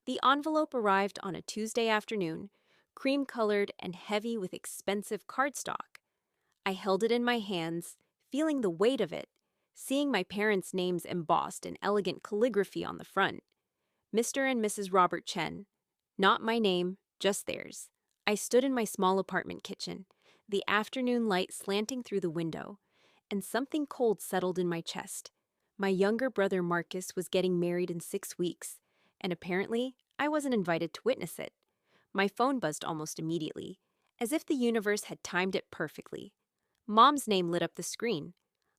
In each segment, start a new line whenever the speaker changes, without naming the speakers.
The envelope arrived on a Tuesday afternoon, cream-colored and heavy with expensive cardstock. I held it in my hands, feeling the weight of it, seeing my parents' names embossed in elegant calligraphy on the front. Mr. and Mrs. Robert Chen. Not my name, just theirs. I stood in my small apartment kitchen, the afternoon light slanting through the window, and something cold settled in my chest. My younger brother Marcus was getting married in 6 weeks, and apparently I wasn't invited to witness it. My phone buzzed almost immediately, as if the universe had timed it perfectly. Mom's name lit up the screen.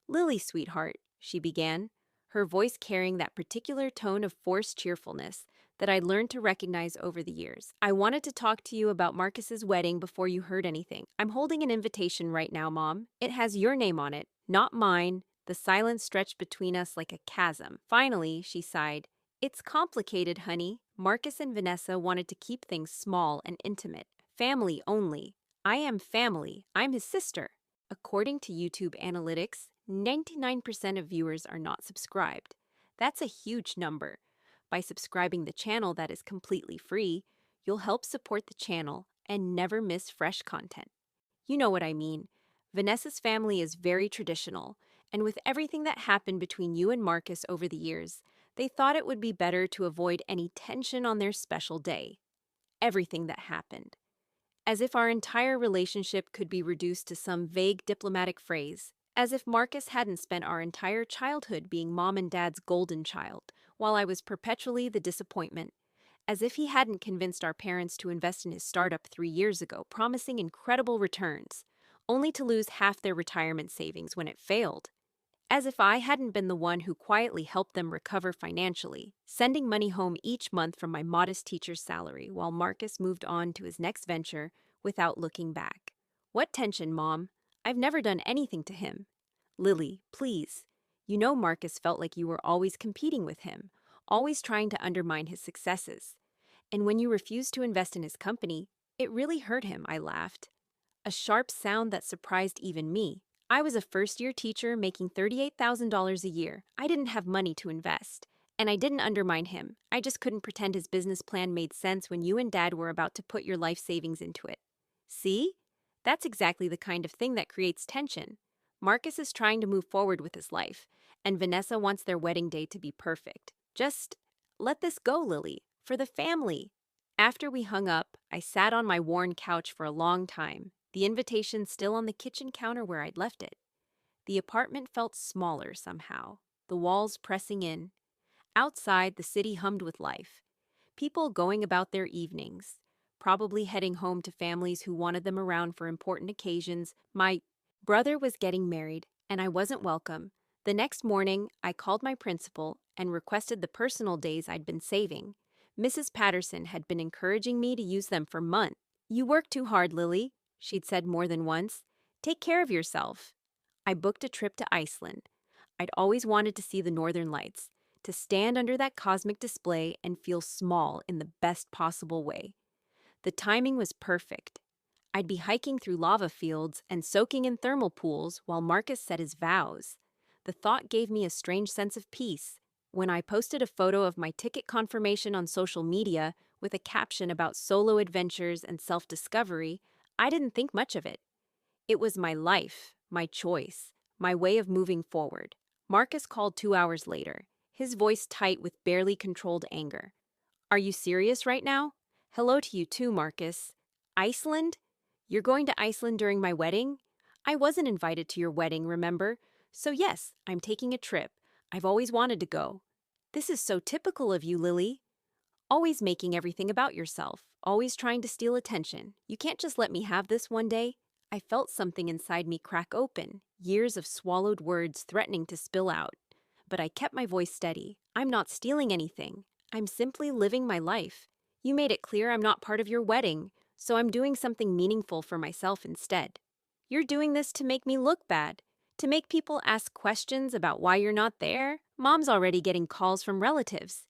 "Lily, sweetheart," she began, her voice carrying that particular tone of forced cheerfulness that I learned to recognize over the years. "I wanted to talk to you about Marcus's wedding before you heard anything. I'm holding an invitation right now, Mom. It has your name on it, not mine." The silence stretched between us like a chasm. Finally, she sighed. "It's complicated, honey. Marcus and Vanessa wanted to keep things small and intimate. Family only. I am family. I'm his sister." According to YouTube analytics, 99% of viewers are not subscribed. That's a huge number. By subscribing the channel that is completely free, you'll help support the channel and never miss fresh content. You know what I mean. Vanessa's family is very traditional, and with everything that happened between you and Marcus over the years, they thought it would be better to avoid any tension on their special day. Everything that happened. As if our entire relationship could be reduced to some vague diplomatic phrase. As if Marcus hadn't spent our entire childhood being Mom and Dad's golden child, while I was perpetually the disappointment. As if he hadn't convinced our parents to invest in his startup 3 years ago, promising incredible returns, only to lose half their retirement savings when it failed. As if I hadn't been the one who quietly helped them recover financially, sending money home each month from my modest teacher's salary while Marcus moved on to his next venture without looking back. What tension, Mom? I've never done anything to him. Lily, please. You know Marcus felt like you were always competing with him, always trying to undermine his successes. And when you refused to invest in his company, it really hurt him, I laughed. A sharp sound that surprised even me. I was a first-year teacher making $38,000 a year. I didn't have money to invest. And I didn't undermine him. I just couldn't pretend his business plan made sense when you and Dad were about to put your life savings into it. See? That's exactly the kind of thing that creates tension. Marcus is trying to move forward with his life, and Vanessa wants their wedding day to be perfect. Just let this go, Lily, for the family. After we hung up, I sat on my worn couch for a long time, the invitation still on the kitchen counter where I'd left it. The apartment felt smaller somehow, the walls pressing in. Outside, the city hummed with life. People going about their evenings, probably heading home to families who wanted them around for important occasions. My brother was getting married, and I wasn't welcome. The next morning, I called my principal and requested the personal days I'd been saving. Mrs. Patterson had been encouraging me to use them for months. "You work too hard, Lily," she'd said more than once. "Take care of yourself." I booked a trip to Iceland. I'd always wanted to see the northern lights, to stand under that cosmic display and feel small in the best possible way. The timing was perfect. I'd be hiking through lava fields and soaking in thermal pools while Marcus said his vows. The thought gave me a strange sense of peace. When I posted a photo of my ticket confirmation on social media with a caption about solo adventures and self-discovery, I didn't think much of it. It was my life, my choice, my way of moving forward. Marcus called 2 hours later, his voice tight with barely controlled anger. "Are you serious right now?" "Hello to you too, Marcus." "Iceland? You're going to Iceland during my wedding?" "I wasn't invited to your wedding, remember? So yes, I'm taking a trip. I've always wanted to go." "This is so typical of you, Lily. Always making everything about yourself, always trying to steal attention. You can't just let me have this one day." I felt something inside me crack open, years of swallowed words threatening to spill out. But I kept my voice steady. "I'm not stealing anything. I'm simply living my life. You made it clear I'm not part of your wedding, so I'm doing something meaningful for myself instead." "You're doing this to make me look bad, to make people ask questions about why you're not there." "Mom's already getting calls from relatives."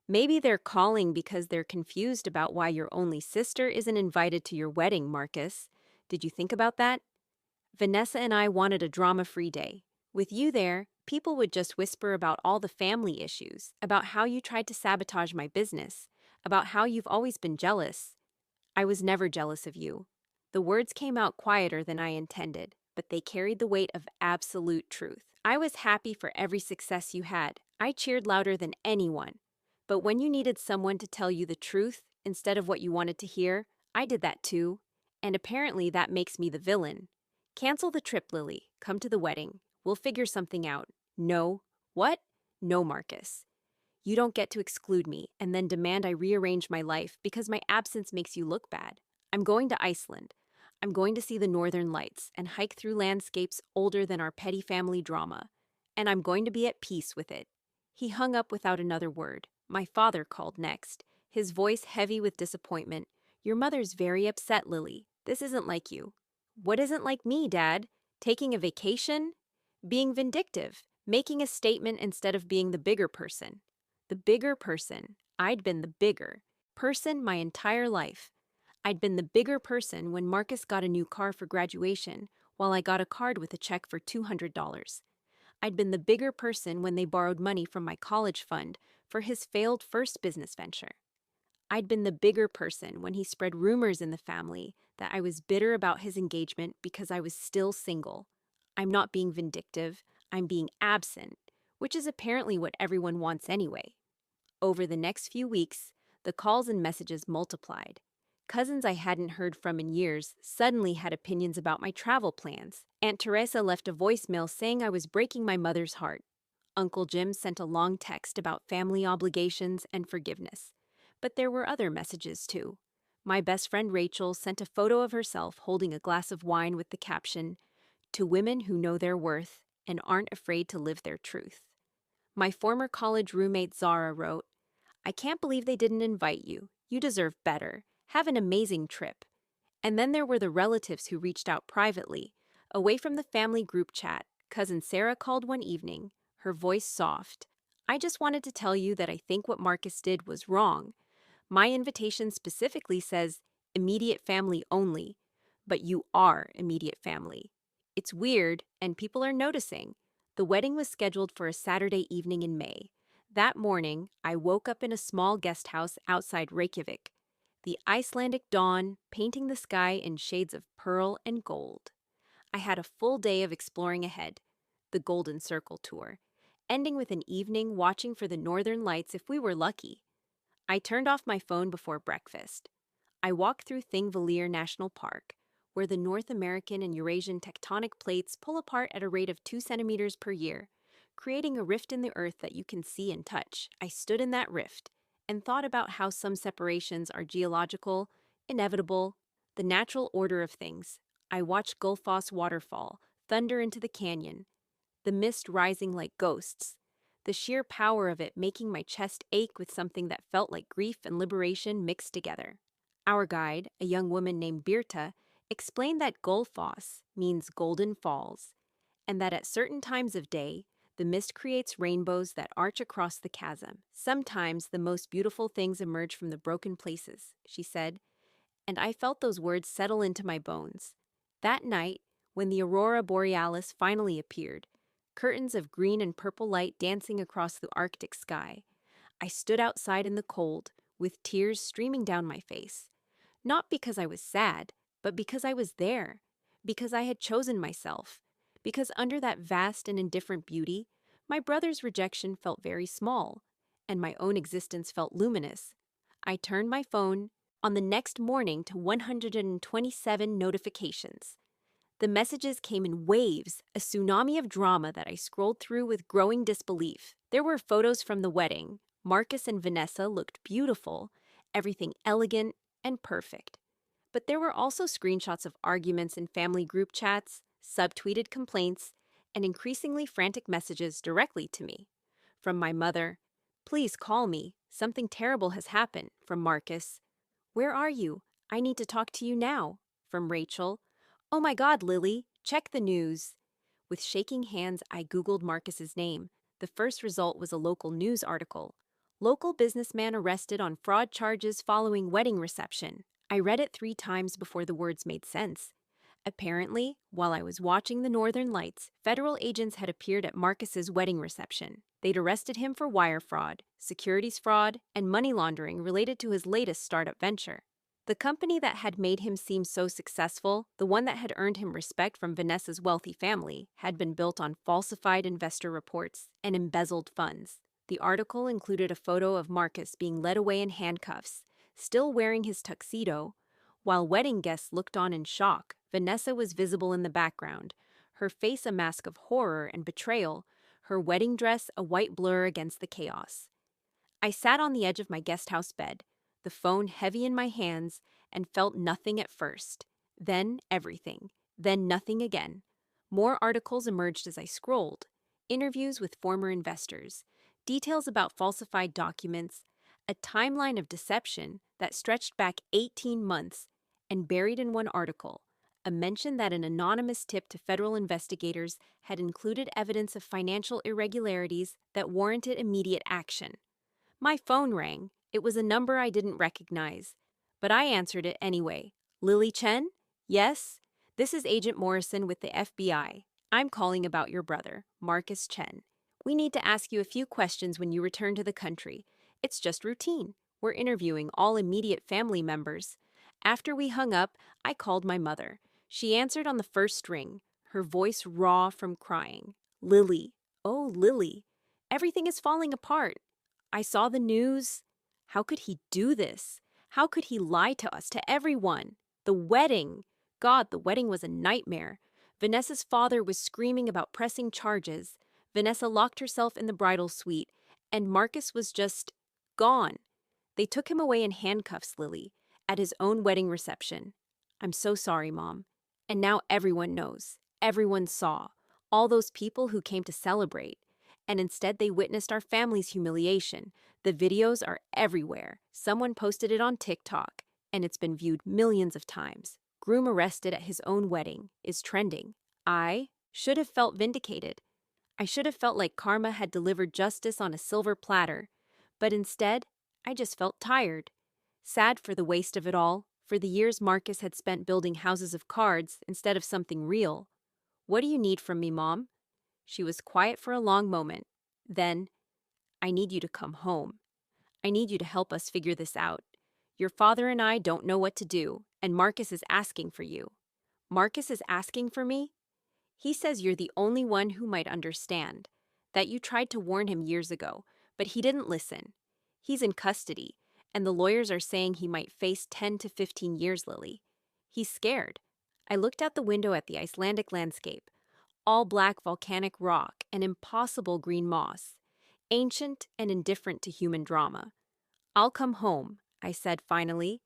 "Maybe they're calling because they're confused about why your only sister isn't invited to your wedding, Marcus. Did you think about that? Vanessa and I wanted a drama-free day. With you there, people would just whisper about all the family issues, about how you tried to sabotage my business, about how you've always been jealous. I was never jealous of you. The words came out quieter than I intended, but they carried the weight of absolute truth. I was happy for every success you had. I cheered louder than anyone. But when you needed someone to tell you the truth instead of what you wanted to hear, I did that too. And apparently that makes me the villain. Cancel the trip, Lily. Come to the wedding. We'll figure something out. No. What? No, Marcus. You don't get to exclude me and then demand I rearrange my life because my absence makes you look bad. I'm going to Iceland. I'm going to see the northern lights and hike through landscapes older than our petty family drama. And I'm going to be at peace with it. He hung up without another word. My father called next, his voice heavy with disappointment. Your mother's very upset, Lily. This isn't like you. What isn't like me, Dad? Taking a vacation? Being vindictive. Making a statement instead of being the bigger person. The bigger person. I'd been the bigger person my entire life. I'd been the bigger person when Marcus got a new car for graduation, while I got a card with a check for $200. I'd been the bigger person when they borrowed money from my college fund for his failed first business venture. I'd been the bigger person when he spread rumors in the family that I was bitter about his engagement because I was still single. I'm not being vindictive, I'm being absent, which is apparently what everyone wants anyway. Over the next few weeks, the calls and messages multiplied. Cousins I hadn't heard from in years suddenly had opinions about my travel plans. Aunt Teresa left a voicemail saying I was breaking my mother's heart. Uncle Jim sent a long text about family obligations and forgiveness. But there were other messages too. My best friend Rachel sent a photo of herself holding a glass of wine with the caption, "To women who know their worth and aren't afraid to live their truth." My former college roommate Zara wrote, "I can't believe they didn't invite you. You deserve better. Have an amazing trip." And then there were the relatives who reached out privately, away from the family group chat. Cousin Sarah called one evening, her voice soft. "I just wanted to tell you that I think what Marcus did was wrong. My invitation specifically says immediate family only, but you are immediate family. It's weird, and people are noticing." The wedding was scheduled for a Saturday evening in May. That morning, I woke up in a small guest house outside Reykjavik. The Icelandic dawn painting the sky in shades of pearl and gold. I had a full day of exploring ahead, the Golden Circle tour, ending with an evening watching for the northern lights if we were lucky. I turned off my phone before breakfast. I walked through Thingvellir National Park, where the North American and Eurasian tectonic plates pull apart at a rate of 2 centimeters per year, creating a rift in the earth that you can see and touch. I stood in that rift and thought about how some separations are geological, inevitable, the natural order of things. I watched Gullfoss waterfall thunder into the canyon, the mist rising like ghosts, the sheer power of it making my chest ache with something that felt like grief and liberation mixed together. Our guide, a young woman named Birta, explained that Gullfoss means golden falls, and that at certain times of day, the mist creates rainbows that arch across the chasm. Sometimes the most beautiful things emerge from the broken places, she said, and I felt those words settle into my bones. That night, when the aurora borealis finally appeared, curtains of green and purple light dancing across the Arctic sky, I stood outside in the cold, with tears streaming down my face. Not because I was sad, but because I was there, because I had chosen myself, because under that vast and indifferent beauty, my brother's rejection felt very small, and my own existence felt luminous. I turned my phone on the next morning to 127 notifications. The messages came in waves, a tsunami of drama that I scrolled through with growing disbelief. There were photos from the wedding. Marcus and Vanessa looked beautiful, everything elegant and perfect. But there were also screenshots of arguments in family group chats, subtweeted complaints, and increasingly frantic messages directly to me. From my mother, "Please call me. Something terrible has happened." From Marcus, "Where are you? I need to talk to you now." From Rachel, "Oh my God, Lily, check the news." With shaking hands, I Googled Marcus's name. The first result was a local news article. "Local businessman arrested on fraud charges following wedding reception." I read it 3 times before the words made sense. Apparently, while I was watching the Northern Lights, federal agents had appeared at Marcus's wedding reception. They'd arrested him for wire fraud, securities fraud, and money laundering related to his latest startup venture. The company that had made him seem so successful, the one that had earned him respect from Vanessa's wealthy family, had been built on falsified investor reports and embezzled funds. The article included a photo of Marcus being led away in handcuffs, still wearing his tuxedo. While wedding guests looked on in shock, Vanessa was visible in the background, her face a mask of horror and betrayal, her wedding dress a white blur against the chaos. I sat on the edge of my guest house bed, the phone heavy in my hands, and felt nothing at first. Then everything. Then nothing again. More articles emerged as I scrolled. Interviews with former investors, details about falsified documents, a timeline of deception that stretched back 18 months, and buried in one article, a mention that an anonymous tip to federal investigators had included evidence of financial irregularities that warranted immediate action. My phone rang. It was a number I didn't recognize, but I answered it anyway. Lily Chen? Yes? This is Agent Morrison with the FBI. I'm calling about your brother, Marcus Chen. We need to ask you a few questions when you return to the country. It's just routine. We're interviewing all immediate family members. After we hung up, I called my mother. She answered on the first ring, her voice raw from crying. Lily. Oh, Lily. Everything is falling apart. I saw the news. How could he do this? How could he lie to us, to everyone? The wedding. God, the wedding was a nightmare. Vanessa's father was screaming about pressing charges. Vanessa locked herself in the bridal suite, and Marcus was just gone. They took him away in handcuffs, Lily, at his own wedding reception. I'm so sorry, Mom. And now everyone knows. Everyone saw. All those people who came to celebrate. And instead they witnessed our family's humiliation. The videos are everywhere. Someone posted it on TikTok, and it's been viewed millions of times. Groom arrested at his own wedding is trending. I should have felt vindicated. I should have felt like karma had delivered justice on a silver platter. But instead, I just felt tired. Sad for the waste of it all, for the years Marcus had spent building houses of cards instead of something real. What do you need from me, Mom? She was quiet for a long moment. Then, I need you to come home. I need you to help us figure this out. Your father and I don't know what to do, and Marcus is asking for you. Marcus is asking for me? He says you're the only one who might understand, that you tried to warn him years ago, but he didn't listen. He's in custody, and the lawyers are saying he might face 10 to 15 years, Lily. He's scared. I looked out the window at the Icelandic landscape, all black volcanic rock and impossible green moss, ancient and indifferent to human drama. I'll come home, I said finally,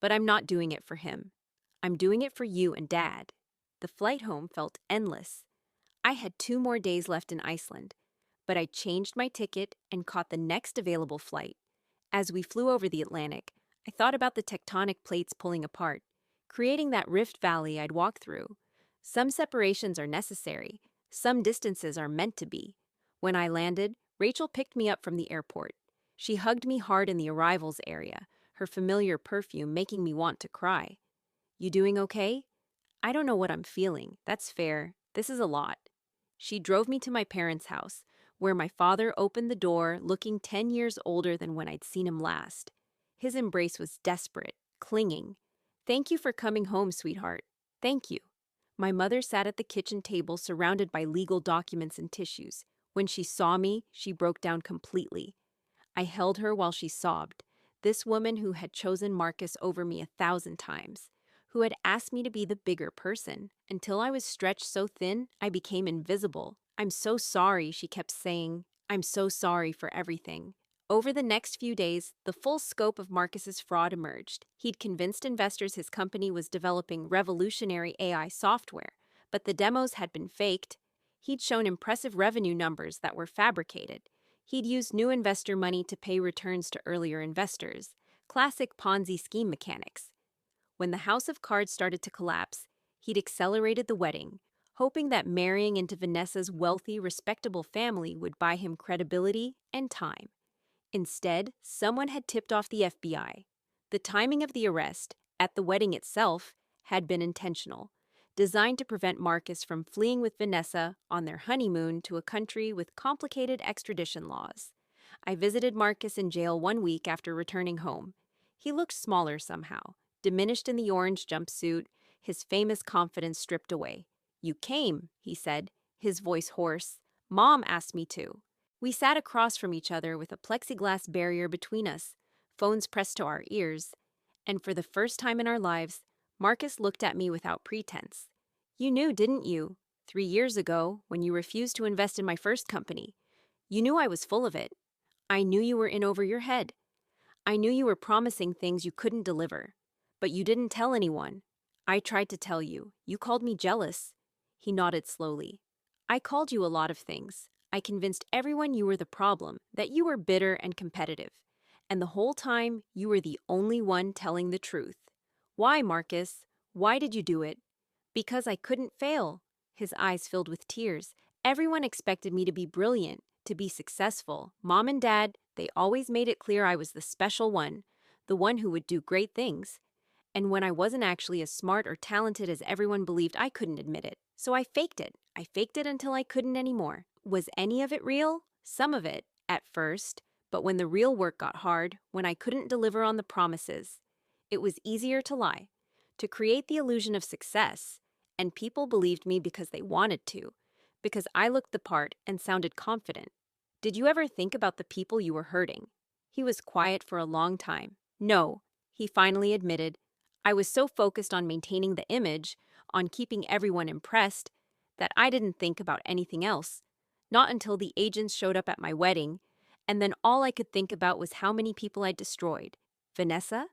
but I'm not doing it for him. I'm doing it for you and Dad. The flight home felt endless. I had 2 more days left in Iceland, but I changed my ticket and caught the next available flight. As we flew over the Atlantic, I thought about the tectonic plates pulling apart, creating that rift valley I'd walk through. Some separations are necessary. Some distances are meant to be. When I landed, Rachel picked me up from the airport. She hugged me hard in the arrivals area, her familiar perfume making me want to cry. You doing okay? I don't know what I'm feeling. That's fair. This is a lot. She drove me to my parents' house, where my father opened the door, looking 10 years older than when I'd seen him last. His embrace was desperate, clinging. Thank you for coming home, sweetheart. Thank you. My mother sat at the kitchen table surrounded by legal documents and tissues. When she saw me, she broke down completely. I held her while she sobbed. This woman who had chosen Marcus over me 1,000 times, who had asked me to be the bigger person. Until I was stretched so thin, I became invisible. I'm so sorry, she kept saying. I'm so sorry for everything. Over the next few days, the full scope of Marcus's fraud emerged. He'd convinced investors his company was developing revolutionary AI software, but the demos had been faked. He'd shown impressive revenue numbers that were fabricated. He'd used new investor money to pay returns to earlier investors. Classic Ponzi scheme mechanics. When the house of cards started to collapse, he'd accelerated the wedding, hoping that marrying into Vanessa's wealthy, respectable family would buy him credibility and time. Instead, someone had tipped off the FBI. The timing of the arrest, at the wedding itself, had been intentional. designed to prevent Marcus from fleeing with Vanessa on their honeymoon to a country with complicated extradition laws. I visited Marcus in jail 1 week after returning home. He looked smaller somehow, diminished in the orange jumpsuit, his famous confidence stripped away. "You came," he said, his voice hoarse. "Mom asked me to." We sat across from each other with a plexiglass barrier between us, phones pressed to our ears, and for the first time in our lives, Marcus looked at me without pretense. "You knew, didn't you? 3 years ago, when you refused to invest in my first company. You knew I was full of it. I knew you were in over your head. I knew you were promising things you couldn't deliver. But you didn't tell anyone. I tried to tell you. You called me jealous." He nodded slowly. "I called you a lot of things. I convinced everyone you were the problem, that you were bitter and competitive. And the whole time, you were the only one telling the truth. Why, Marcus? Why did you do it?" "Because I couldn't fail." His eyes filled with tears. "Everyone expected me to be brilliant, to be successful. Mom and Dad, they always made it clear I was the special one, the one who would do great things. And when I wasn't actually as smart or talented as everyone believed, I couldn't admit it. So I faked it. I faked it until I couldn't anymore." Was any of it real? Some of it, at first. But when the real work got hard, when I couldn't deliver on the promises, it was easier to lie, to create the illusion of success. And people believed me because they wanted to, because I looked the part and sounded confident. "Did you ever think about the people you were hurting?" He was quiet for a long time. "No," he finally admitted. "I was so focused on maintaining the image, on keeping everyone impressed, that I didn't think about anything else. Not until the agents showed up at my wedding, and then all I could think about was how many people I'd destroyed. Vanessa?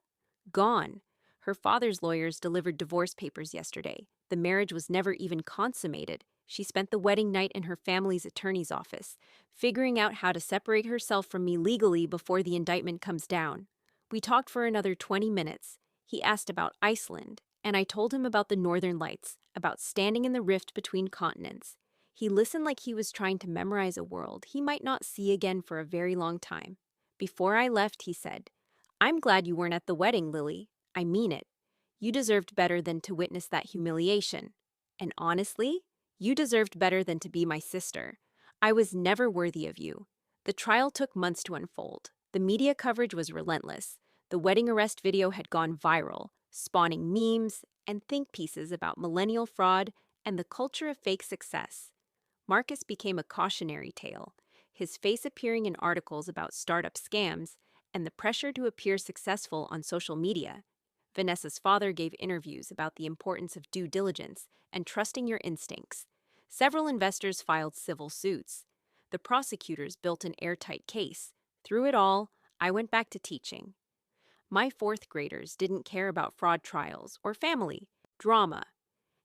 Gone. Her father's lawyers delivered divorce papers yesterday. The marriage was never even consummated. She spent the wedding night in her family's attorney's office, figuring out how to separate herself from me legally before the indictment comes down. We talked for another 20 minutes. He asked about Iceland, and I told him about the Northern Lights, about standing in the rift between continents. He listened like he was trying to memorize a world he might not see again for a very long time. Before I left, he said, "I'm glad you weren't at the wedding, Lily. I mean it. You deserved better than to witness that humiliation. And honestly, you deserved better than to be my sister. I was never worthy of you." The trial took months to unfold. The media coverage was relentless. The wedding arrest video had gone viral, spawning memes and think pieces about millennial fraud and the culture of fake success. Marcus became a cautionary tale, his face appearing in articles about startup scams and the pressure to appear successful on social media. Vanessa's father gave interviews about the importance of due diligence and trusting your instincts. Several investors filed civil suits. The prosecutors built an airtight case. Through it all, I went back to teaching. My fourth graders didn't care about fraud trials or family drama.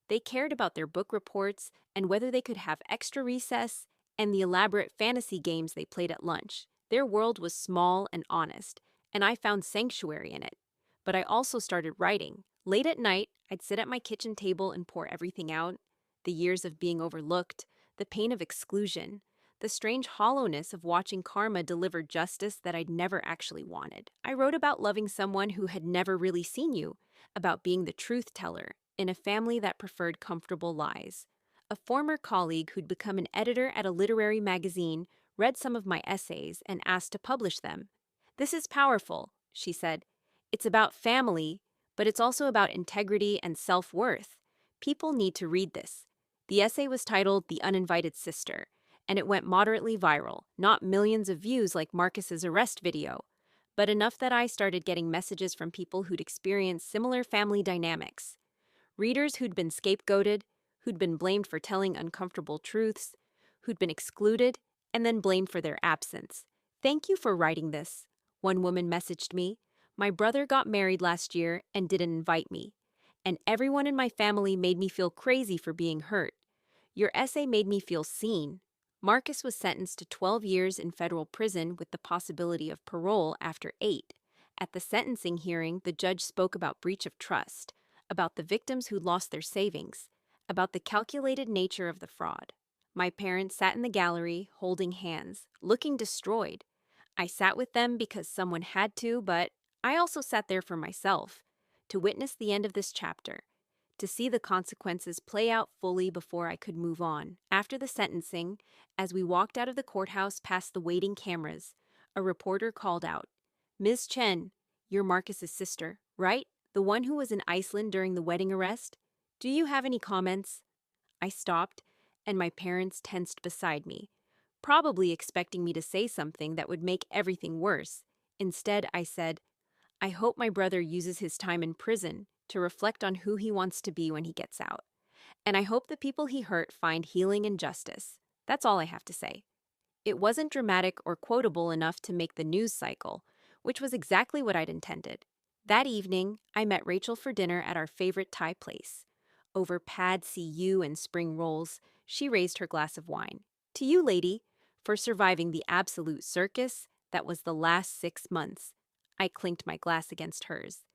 They cared about their book reports and whether they could have extra recess and the elaborate fantasy games they played at lunch. Their world was small and honest, and I found sanctuary in it. But I also started writing. Late at night, I'd sit at my kitchen table and pour everything out. The years of being overlooked, the pain of exclusion, the strange hollowness of watching karma deliver justice that I'd never actually wanted. I wrote about loving someone who had never really seen you, about being the truth teller in a family that preferred comfortable lies. A former colleague who'd become an editor at a literary magazine read some of my essays and asked to publish them. "This is powerful," she said. "It's about family, but it's also about integrity and self-worth. People need to read this." The essay was titled "The Uninvited Sister," and it went moderately viral, not millions of views like Marcus's arrest video, but enough that I started getting messages from people who'd experienced similar family dynamics. Readers who'd been scapegoated, who'd been blamed for telling uncomfortable truths, who'd been excluded, and then blamed for their absence. "Thank you for writing this," one woman messaged me. "My brother got married last year and didn't invite me, and everyone in my family made me feel crazy for being hurt. Your essay made me feel seen." Marcus was sentenced to 12 years in federal prison with the possibility of parole after 8. At the sentencing hearing, the judge spoke about breach of trust, about the victims who lost their savings, about the calculated nature of the fraud. My parents sat in the gallery, holding hands, looking destroyed. I sat with them because someone had to, but I also sat there for myself, to witness the end of this chapter, to see the consequences play out fully before I could move on. After the sentencing, as we walked out of the courthouse past the waiting cameras, a reporter called out, "Ms. Chen, you're Marcus's sister, right? The one who was in Iceland during the wedding arrest? Do you have any comments?" I stopped, and my parents tensed beside me, probably expecting me to say something that would make everything worse. Instead, I said, "I hope my brother uses his time in prison to reflect on who he wants to be when he gets out. And I hope the people he hurt find healing and justice." That's all I have to say. It wasn't dramatic or quotable enough to make the news cycle, which was exactly what I'd intended. That evening, I met Rachel for dinner at our favorite Thai place. Over pad see ew and spring rolls, she raised her glass of wine. "To you, lady, for surviving the absolute circus that was the last 6 months." I clinked my glass against hers.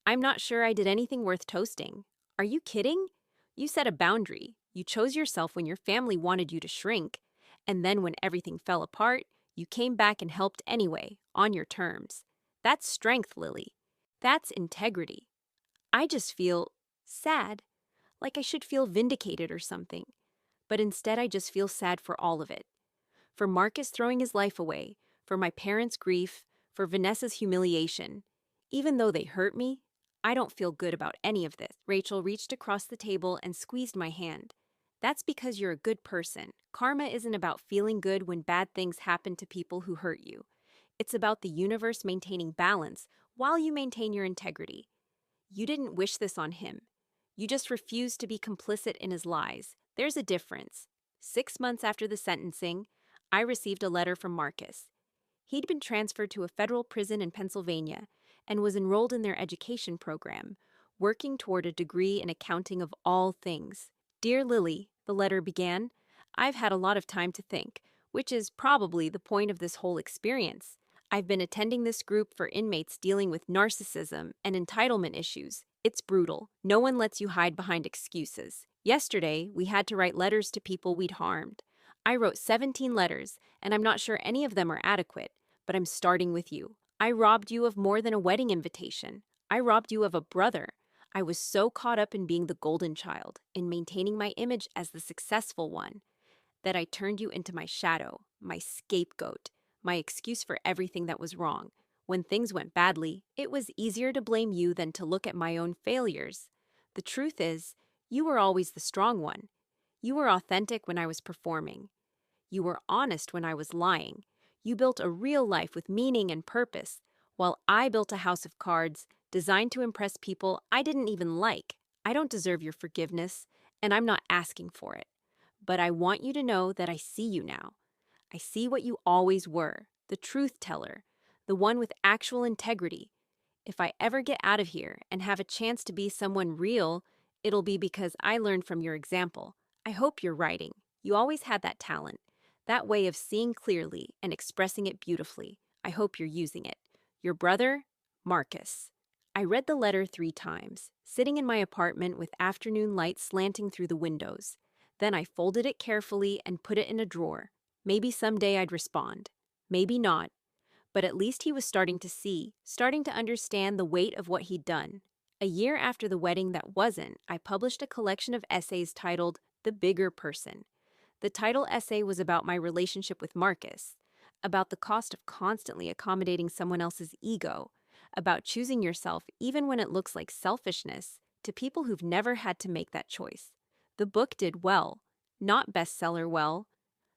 "I'm not sure I did anything worth toasting. Are you kidding? You set a boundary. You chose yourself when your family wanted you to shrink. And then when everything fell apart, you came back and helped anyway, on your terms. That's strength, Lily. That's integrity. I just feel sad, like I should feel vindicated or something. But instead, I just feel sad for all of it. For Marcus throwing his life away, for my parents' grief, for Vanessa's humiliation. Even though they hurt me, I don't feel good about any of this." Rachel reached across the table and squeezed my hand. "That's because you're a good person. Karma isn't about feeling good when bad things happen to people who hurt you. It's about the universe maintaining balance while you maintain your integrity. You didn't wish this on him. You just refused to be complicit in his lies. There's a difference." 6 months after the sentencing, I received a letter from Marcus. He'd been transferred to a federal prison in Pennsylvania and was enrolled in their education program, working toward a degree in accounting of all things. "Dear Lily," the letter began, "I've had a lot of time to think, which is probably the point of this whole experience. I've been attending this group for inmates dealing with narcissism and entitlement issues. It's brutal. No one lets you hide behind excuses. Yesterday, we had to write letters to people we'd harmed. I wrote 17 letters, and I'm not sure any of them are adequate, but I'm starting with you. I robbed you of more than a wedding invitation. I robbed you of a brother. I was so caught up in being the golden child, in maintaining my image as the successful one, that I turned you into my shadow, my scapegoat, my excuse for everything that was wrong. When things went badly, it was easier to blame you than to look at my own failures. The truth is, you were always the strong one. You were authentic when I was performing. You were honest when I was lying. You built a real life with meaning and purpose, while I built a house of cards designed to impress people I didn't even like. I don't deserve your forgiveness, and I'm not asking for it. But I want you to know that I see you now. I see what you always were, the truth teller, the one with actual integrity. If I ever get out of here and have a chance to be someone real, it'll be because I learned from your example. I hope you're writing. You always had that talent, that way of seeing clearly and expressing it beautifully. I hope you're using it. Your brother, Marcus." I read the letter 3 times, sitting in my apartment with afternoon light slanting through the windows. Then I folded it carefully and put it in a drawer. Maybe someday I'd respond. Maybe not. But at least he was starting to see, starting to understand the weight of what he'd done. A year after the wedding that wasn't, I published a collection of essays titled The Bigger Person. The title essay was about my relationship with Marcus, about the cost of constantly accommodating someone else's ego, about choosing yourself even when it looks like selfishness, to people who've never had to make that choice. The book did well, not bestseller well,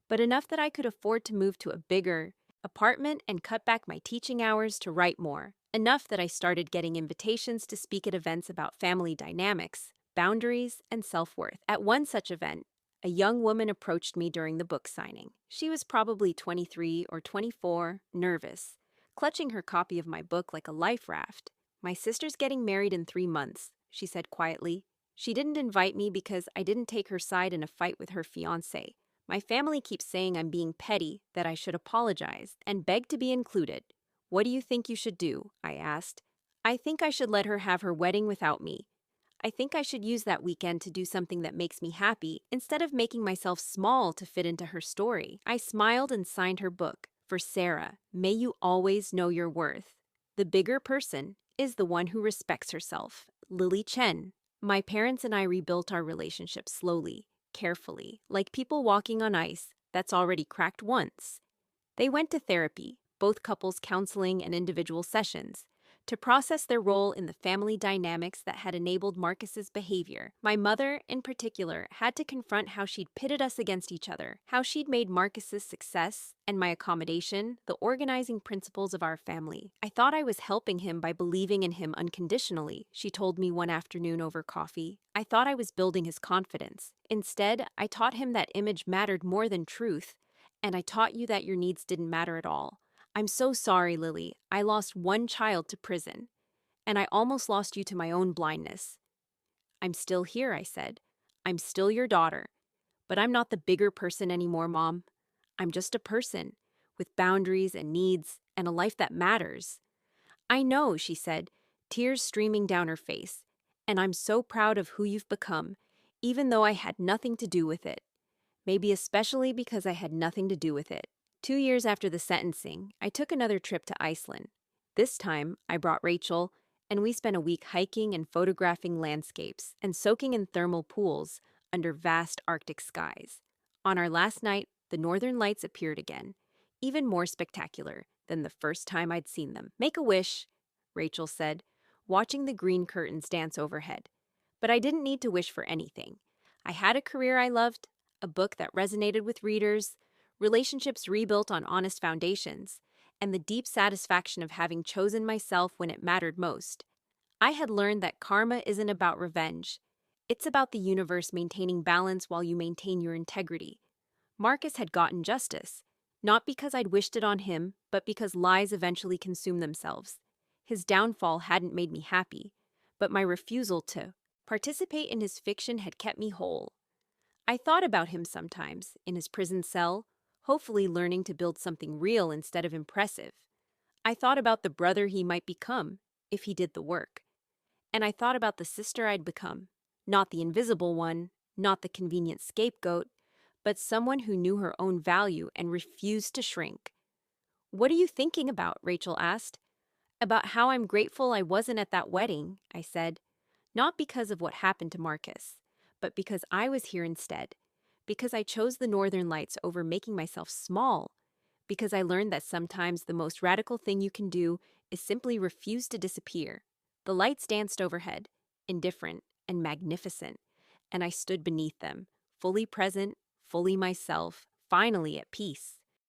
but enough that I could afford to move to a bigger apartment and cut back my teaching hours to write more. Enough that I started getting invitations to speak at events about family dynamics, boundaries, and self-worth. At one such event, a young woman approached me during the book signing. She was probably 23 or 24, nervous, clutching her copy of my book like a life raft. "My sister's getting married in 3 months," she said quietly. "She didn't invite me because I didn't take her side in a fight with her fiancé. My family keeps saying I'm being petty, that I should apologize, and beg to be included. What do you think you should do?" I asked. "I think I should let her have her wedding without me. I think I should use that weekend to do something that makes me happy instead of making myself small to fit into her story." I smiled and signed her book. "For Sarah, may you always know your worth. The bigger person is the one who respects herself." Lily Chen. My parents and I rebuilt our relationship slowly, carefully, like people walking on ice that's already cracked once. They went to therapy, both couples counseling and individual sessions, to process their role in the family dynamics that had enabled Marcus's behavior. My mother, in particular, had to confront how she'd pitted us against each other, how she'd made Marcus's success and my accommodation the organizing principles of our family. I thought I was helping him by believing in him unconditionally, she told me one afternoon over coffee. I thought I was building his confidence. Instead, I taught him that image mattered more than truth, and I taught you that your needs didn't matter at all. I'm so sorry, Lily. I lost one child to prison, and I almost lost you to my own blindness. I'm still here, I said. I'm still your daughter, but I'm not the bigger person anymore, Mom. I'm just a person with boundaries and needs and a life that matters. I know, she said, tears streaming down her face, and I'm so proud of who you've become, even though I had nothing to do with it. Maybe especially because I had nothing to do with it. 2 years after the sentencing, I took another trip to Iceland. This time, I brought Rachel, and we spent a week hiking and photographing landscapes and soaking in thermal pools under vast Arctic skies. On our last night, the northern lights appeared again, even more spectacular than the first time I'd seen them. Make a wish, Rachel said, watching the green curtains dance overhead. But I didn't need to wish for anything. I had a career I loved, a book that resonated with readers, relationships rebuilt on honest foundations, and the deep satisfaction of having chosen myself when it mattered most. I had learned that karma isn't about revenge. It's about the universe maintaining balance while you maintain your integrity. Marcus had gotten justice, not because I'd wished it on him, but because lies eventually consume themselves. His downfall hadn't made me happy, but my refusal to participate in his fiction had kept me whole. I thought about him sometimes, in his prison cell, hopefully learning to build something real instead of impressive. I thought about the brother he might become, if he did the work. And I thought about the sister I'd become, not the invisible one, not the convenient scapegoat, but someone who knew her own value and refused to shrink. What are you thinking about? Rachel asked. About how I'm grateful I wasn't at that wedding, I said. Not because of what happened to Marcus, but because I was here instead. Because I chose the northern lights over making myself small. Because I learned that sometimes the most radical thing you can do is simply refuse to disappear. The lights danced overhead, indifferent and magnificent, and I stood beneath them, fully present, fully myself, finally at peace.